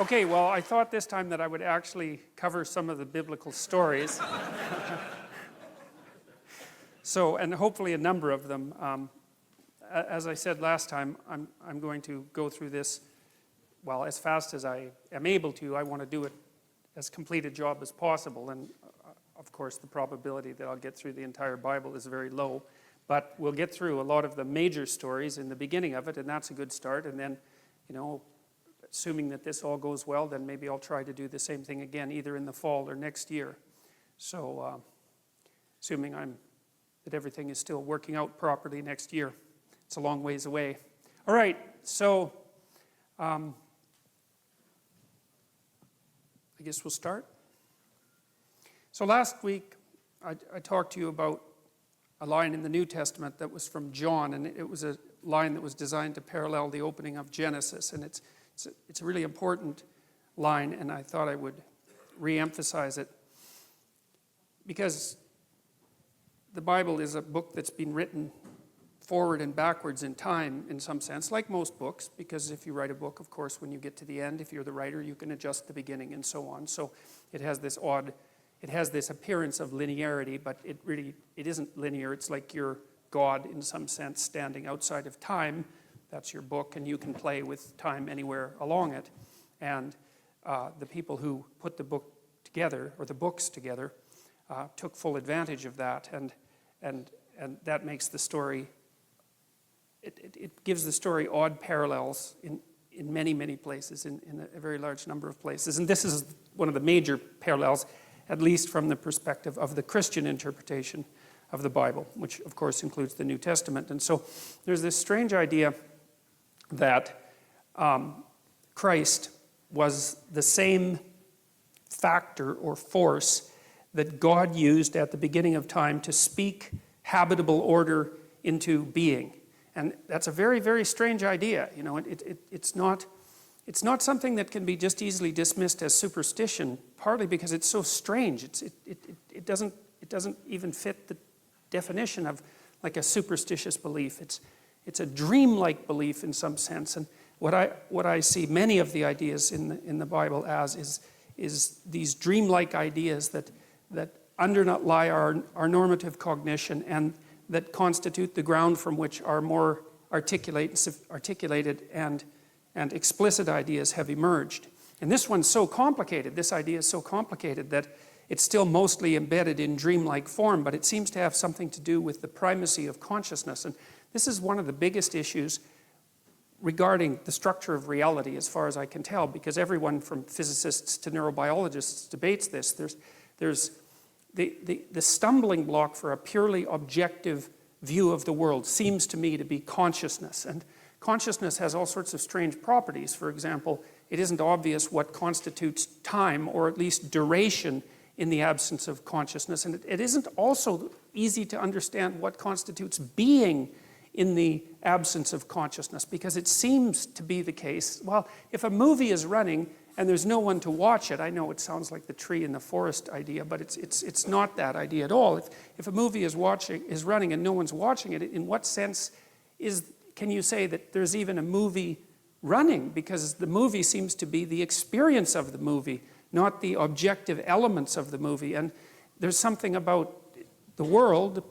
Okay, well, I thought this time that I would actually cover some of the biblical stories. And hopefully a number of them. As I said last time, I'm going to go through this, well, as fast as I am able to. I want to do it as complete a job as possible. And of course, the probability that I'll get through the entire Bible is very low. But we'll get through a lot of the major stories in the beginning of it, and that's a good start. And then, assuming that this all goes well, then maybe I'll try to do the same thing again, either in the fall or next year. So, assuming that everything is still working out properly next year. It's a long ways away. All right, so I guess we'll start. So last week, I talked to you about a line in the New Testament that was from John, and it was a line that was designed to parallel the opening of Genesis, and it's a really important line, and I thought I would re-emphasize it because the Bible is a book that's been written forward and backwards in time in some sense, like most books, because if you write a book, of course, when you get to the end, if you're the writer, you can adjust the beginning and so on. So it has this appearance of linearity, but it isn't linear. It's like you're God in some sense standing outside of time. That's your book, and you can play with time anywhere along it. And the people who put the book together, or the books together, took full advantage of that, and that makes the story, it gives the story odd parallels in many, many places, in a very large number of places. And this is one of the major parallels, at least from the perspective of the Christian interpretation of the Bible, which of course includes the New Testament. And so there's this strange idea that Christ was the same factor or force that God used at the beginning of time to speak habitable order into being. And that's a very, very strange idea. It's not something that can be just easily dismissed as superstition, partly because it's so strange. It doesn't even fit the definition of like a superstitious belief. It's a dreamlike belief in some sense. And what I see many of the ideas in the Bible as is these dreamlike ideas that underlie our normative cognition and that constitute the ground from which our more articulated and explicit ideas have emerged. And this one's so complicated, this idea is so complicated that it's still mostly embedded in dreamlike form, but it seems to have something to do with the primacy of consciousness. And this is one of the biggest issues regarding the structure of reality, as far as I can tell, because everyone from physicists to neurobiologists debates this. There's the stumbling block for a purely objective view of the world seems to me to be consciousness. And consciousness has all sorts of strange properties. For example, it isn't obvious what constitutes time, or at least duration, in the absence of consciousness. And it isn't also easy to understand what constitutes being in the absence of consciousness, because it seems to be the case, well, if a movie is running and there's no one to watch it, I know it sounds like the tree in the forest idea, but it's not that idea at all. If a movie is running and no one's watching it, in what sense can you say that there's even a movie running? Because the movie seems to be the experience of the movie, not the objective elements of the movie. And there's something about the world,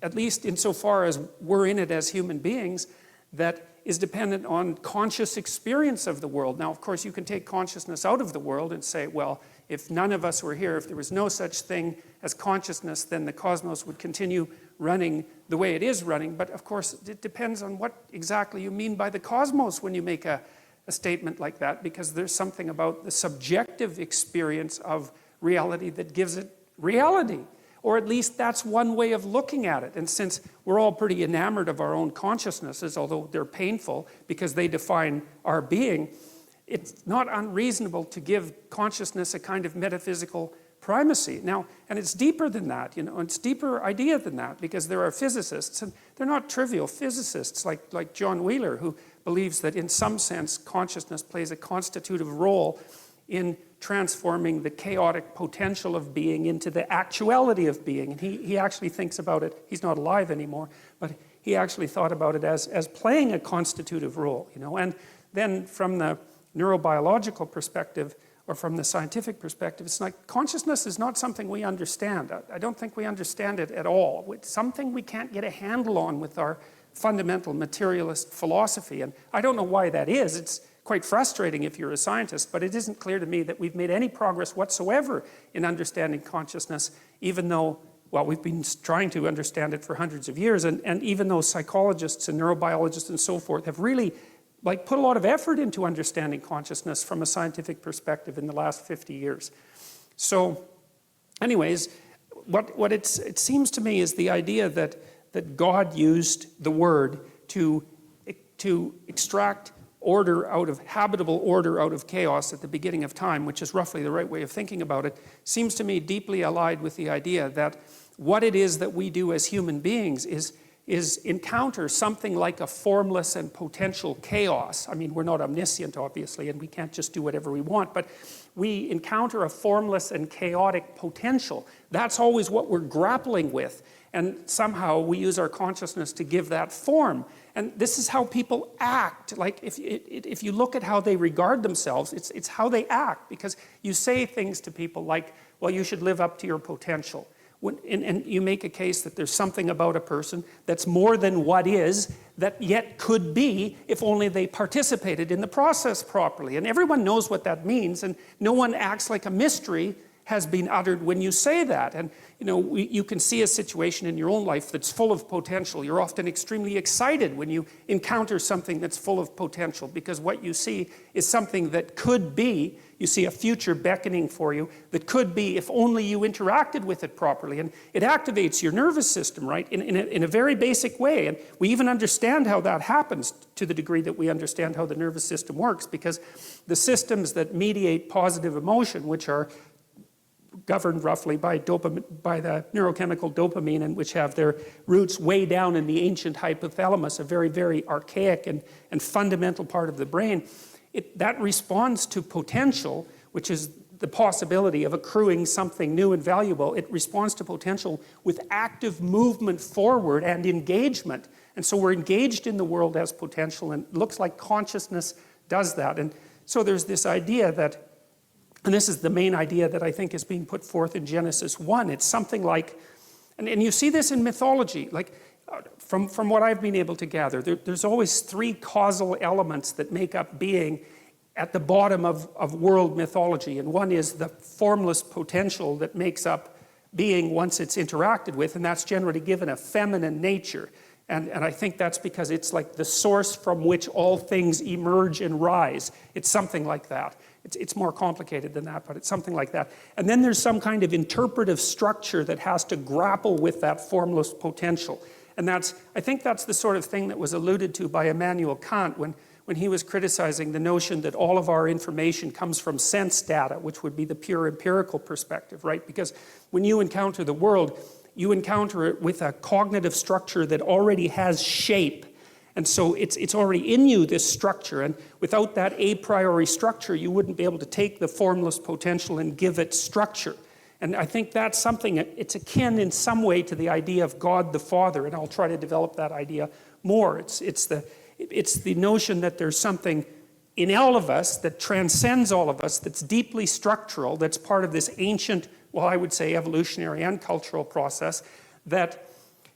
at least insofar as we're in it as human beings, that is dependent on conscious experience of the world. Now, of course, you can take consciousness out of the world and say, well, if none of us were here, if there was no such thing as consciousness, then the cosmos would continue running the way it is running. But of course, it depends on what exactly you mean by the cosmos when you make a statement like that, because there's something about the subjective experience of reality that gives it reality. Or at least that's one way of looking at it. And since we're all pretty enamored of our own consciousnesses, although they're painful because they define our being, it's not unreasonable to give consciousness a kind of metaphysical primacy. Now, and it's deeper than that, it's a deeper idea than that, because there are physicists, and they're not trivial physicists like John Wheeler, who believes that in some sense consciousness plays a constitutive role in transforming the chaotic potential of being into the actuality of being. And he actually thinks about it, he's not alive anymore, but he actually thought about it as playing a constitutive role, And then from the neurobiological perspective or from the scientific perspective, it's like consciousness is not something we understand. I don't think we understand it at all. It's something we can't get a handle on with our fundamental materialist philosophy. And I don't know why that is. It's quite frustrating if you're a scientist, but it isn't clear to me that we've made any progress whatsoever in understanding consciousness, even though, well, we've been trying to understand it for hundreds of years, and even though psychologists and neurobiologists and so forth have really put a lot of effort into understanding consciousness from a scientific perspective in the last 50 years. So anyways, what it seems to me is the idea that God used the word to extract order out of, habitable order out of chaos at the beginning of time, which is roughly the right way of thinking about it, seems to me deeply allied with the idea that what it is that we do as human beings is encounter something like a formless and potential chaos. I mean, we're not omniscient, obviously, and we can't just do whatever we want, but we encounter a formless and chaotic potential. That's always what we're grappling with, and somehow we use our consciousness to give that form. And this is how people act. Like, if you look at how they regard themselves, it's how they act, because you say things to people like, well, you should live up to your potential. And you make a case that there's something about a person that's more than what is, that yet could be if only they participated in the process properly. And everyone knows what that means, and no one acts like a mystery has been uttered when you say that. And you know, you can see a situation in your own life that's full of potential. You're often extremely excited when you encounter something that's full of potential, because what you see is something that could be. You see a future beckoning for you that could be if only you interacted with it properly. And it activates your nervous system, right, in a very basic way. And we even understand how that happens to the degree that we understand how the nervous system works, because the systems that mediate positive emotion, which are governed roughly by the neurochemical dopamine, and which have their roots way down in the ancient hypothalamus, a very, very archaic and fundamental part of the brain, that responds to potential, which is the possibility of accruing something new and valuable. It responds to potential with active movement forward and engagement. And so we're engaged in the world as potential, and it looks like consciousness does that. And so there's this idea that, and this is the main idea that I think is being put forth in Genesis 1. It's something like, and you see this in mythology, like from what I've been able to gather, there's always three causal elements that make up being at the bottom of world mythology. And one is the formless potential that makes up being once it's interacted with, and that's generally given a feminine nature. And I think that's because it's like the source from which all things emerge and rise. It's something like that. It's more complicated than that, but it's something like that. And then there's some kind of interpretive structure that has to grapple with that formless potential. And I think that's the sort of thing that was alluded to by Immanuel Kant when he was criticizing the notion that all of our information comes from sense data, which would be the pure empirical perspective, right? Because when you encounter the world, you encounter it with a cognitive structure that already has shape. And so it's already in you, this structure. And without that a priori structure, you wouldn't be able to take the formless potential and give it structure. And I think that's something, it's akin in some way to the idea of God the Father, and I'll try to develop that idea more. It's the notion that there's something in all of us that transcends all of us, that's deeply structural, that's part of this ancient, well, I would say evolutionary and cultural process that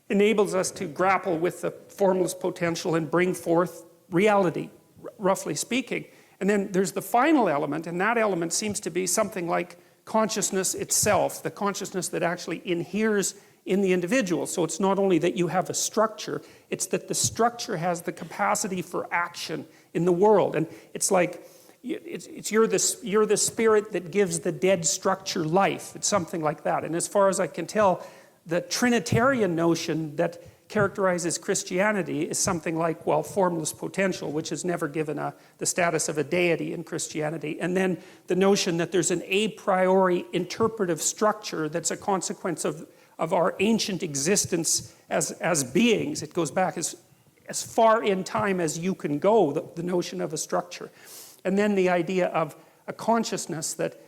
enables us to grapple with the formless potential and bring forth reality, roughly speaking. And then there's the final element, and that element seems to be something like consciousness itself, the consciousness that actually inheres in the individual. So it's not only that you have a structure, it's that the structure has the capacity for action in the world. And it's like, you're the spirit that gives the dead structure life. It's something like that. And as far as I can tell, the Trinitarian notion that characterizes Christianity is something like, well, formless potential, which is never given the status of a deity in Christianity. And then the notion that there's an a priori interpretive structure that's a consequence of our ancient existence as beings. It goes back as far in time as you can go, the notion of a structure. And then the idea of a consciousness that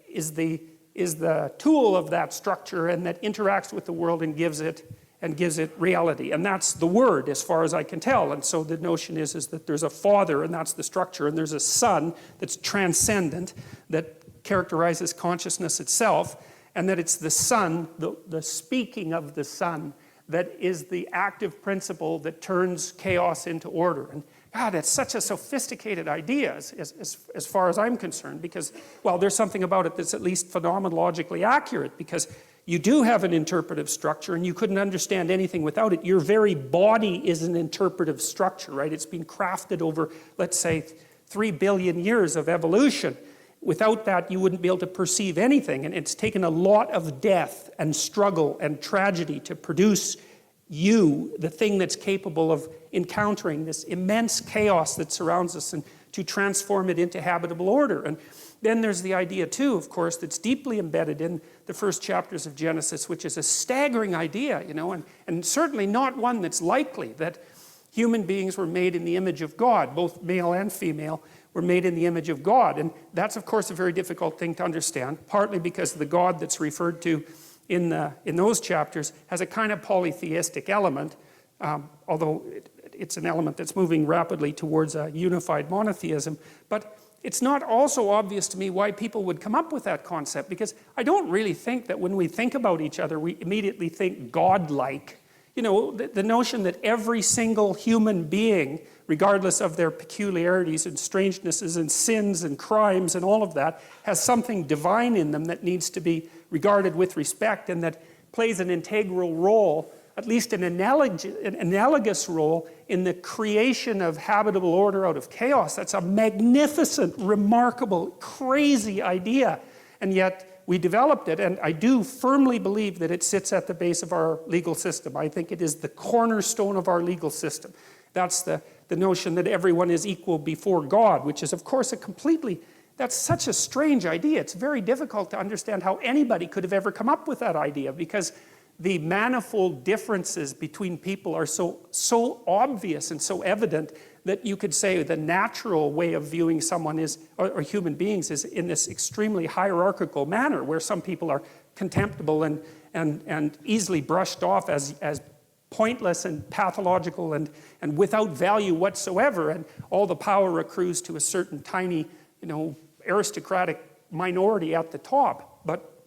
is the tool of that structure and that interacts with the world and gives it and gives it reality. And that's the Word, as far as I can tell. And so the notion is that there's a Father, and that's the structure, and there's a Son that's transcendent, that characterizes consciousness itself, and that it's the Son, the speaking of the Son, that is the active principle that turns chaos into order. And God, it's such a sophisticated idea as far as I'm concerned, because, well, there's something about it that's at least phenomenologically accurate, because you do have an interpretive structure, and you couldn't understand anything without it. Your very body is an interpretive structure, right? It's been crafted over, let's say, 3 billion years of evolution. Without that, you wouldn't be able to perceive anything, and it's taken a lot of death and struggle and tragedy to produce you, the thing that's capable of encountering this immense chaos that surrounds us, and to transform it into habitable order. And then there's the idea too, of course, that's deeply embedded in the first chapters of Genesis, which is a staggering idea, you know, and certainly not one that's likely, that human beings were made in the image of God, both male and female were made in the image of God. And that's, of course, a very difficult thing to understand, partly because the God that's referred to in those chapters has a kind of polytheistic element, although it's an element that's moving rapidly towards a unified monotheism. But it's not also obvious to me why people would come up with that concept, because I don't really think that when we think about each other, we immediately think God-like. You know, the notion that every single human being, regardless of their peculiarities and strangenesses and sins and crimes and all of that, has something divine in them that needs to be regarded with respect, and that plays an integral role, at least an analogous role, in the creation of habitable order out of chaos. That's a magnificent, remarkable, crazy idea. And yet we developed it, and I do firmly believe that it sits at the base of our legal system. I think it is the cornerstone of our legal system. That's the notion that everyone is equal before God, which is, of course, that's such a strange idea. It's very difficult to understand how anybody could have ever come up with that idea, because the manifold differences between people are so obvious and so evident that you could say the natural way of viewing someone is, or human beings, is in this extremely hierarchical manner, where some people are contemptible and easily brushed off as pointless and pathological and without value whatsoever, and all the power accrues to a certain tiny, you know, aristocratic minority at the top. But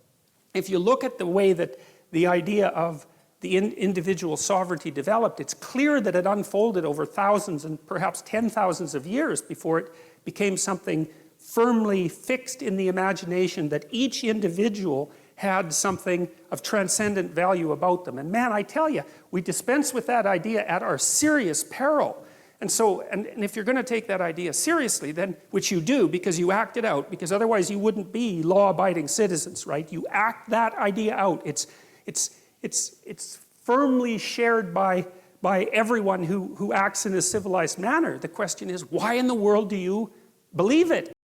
if you look at the way that the idea of the individual sovereignty developed, it's clear that it unfolded over thousands and perhaps 10,000s of years before it became something firmly fixed in the imagination that each individual had something of transcendent value about them. And man, I tell you, we dispense with that idea at our serious peril. And so, and if you're going to take that idea seriously, then, which you do because you act it out, because otherwise you wouldn't be law-abiding citizens, right? You act that idea out. It's firmly shared by everyone who acts in a civilized manner. The question is, why in the world do you believe it?